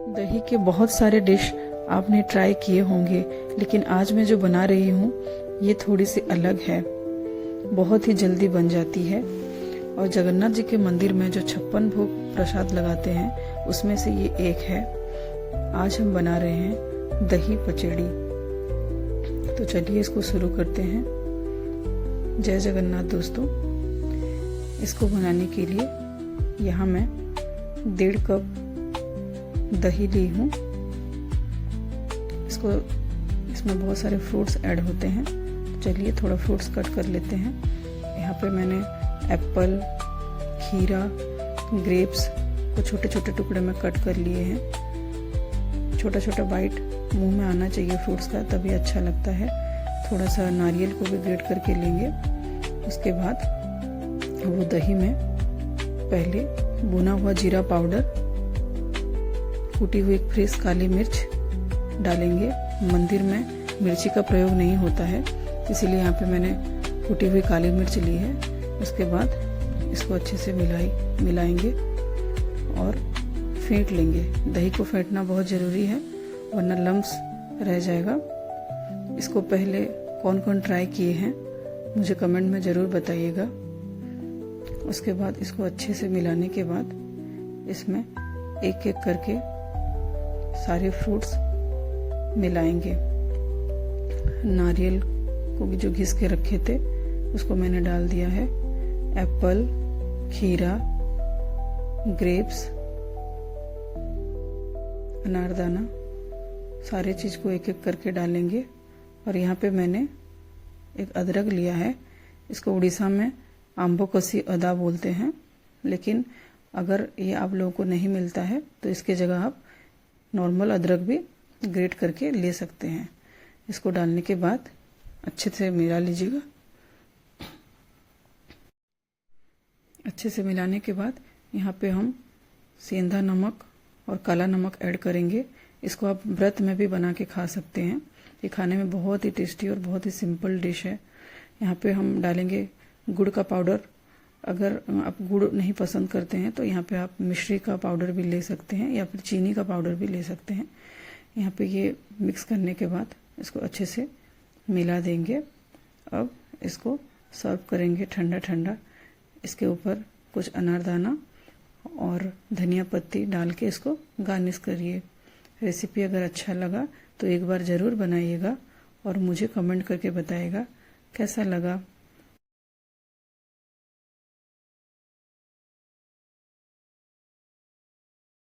दही के बहुत सारे डिश आपने ट्राई किए होंगे, लेकिन आज मैं जो बना रही हूँ ये थोड़ी सी अलग है। बहुत ही जल्दी बन जाती है और जगन्नाथ जी के मंदिर में जो 56 भोग प्रसाद लगाते हैं उसमें से ये एक है। आज हम बना रहे हैं दही पचड़ी। तो चलिए इसको शुरू करते हैं। जय जगन्नाथ दोस्तों। इसको बनाने के लिए यहाँ मैं 1.5 कप दही ली हूँ। इसमें बहुत सारे फ्रूट्स ऐड होते हैं। चलिए थोड़ा फ्रूट्स कट कर लेते हैं। यहाँ पे मैंने एप्पल, खीरा, ग्रेप्स को छोटे छोटे टुकड़े में कट कर लिए हैं। छोटा छोटा बाइट मुंह में आना चाहिए फ्रूट्स का, तभी अच्छा लगता है। थोड़ा सा नारियल को भी ग्रेट करके लेंगे। उसके बाद वो दही में पहले भुना हुआ जीरा पाउडर, कूटी हुई फ्रेश काली मिर्च डालेंगे। मंदिर में मिर्ची का प्रयोग नहीं होता है, इसीलिए यहाँ पे मैंने कूटी हुई काली मिर्च ली है। उसके बाद इसको अच्छे से मिलाएंगे और फेंट लेंगे। दही को फेंटना बहुत ज़रूरी है, वरना लम्स रह जाएगा। इसको पहले कौन कौन ट्राई किए हैं मुझे कमेंट में ज़रूर बताइएगा। उसके बाद इसको अच्छे से मिलाने के बाद इसमें एक एक करके सारे फ्रूट्स मिलाएंगे। नारियल को भी जो घिस के रखे थे उसको मैंने डाल दिया है। एप्पल, खीरा, ग्रेप्स, अनारदाना, सारे चीज़ को एक एक करके डालेंगे। और यहाँ पे मैंने एक अदरक लिया है। इसको उड़ीसा में आम्बो कसी अदा बोलते हैं, लेकिन अगर ये आप लोगों को नहीं मिलता है तो इसके जगह आप नॉर्मल अदरक भी ग्रेट करके ले सकते हैं। इसको डालने के बाद अच्छे से मिला लीजिएगा। अच्छे से मिलाने के बाद यहाँ पे हम सेंधा नमक और काला नमक ऐड करेंगे। इसको आप व्रत में भी बना के खा सकते हैं। ये खाने में बहुत ही टेस्टी और बहुत ही सिंपल डिश है। यहाँ पे हम डालेंगे गुड़ का पाउडर। अगर आप गुड़ नहीं पसंद करते हैं तो यहाँ पे आप मिश्री का पाउडर भी ले सकते हैं या फिर चीनी का पाउडर भी ले सकते हैं। यहाँ पे ये मिक्स करने के बाद इसको अच्छे से मिला देंगे। अब इसको सर्व करेंगे ठंडा ठंडा। इसके ऊपर कुछ अनारदाना और धनिया पत्ती डाल के इसको गार्निश करिए। रेसिपी अगर अच्छा लगा तो एक बार ज़रूर बनाइएगा और मुझे कमेंट करके बताइएगा कैसा लगा।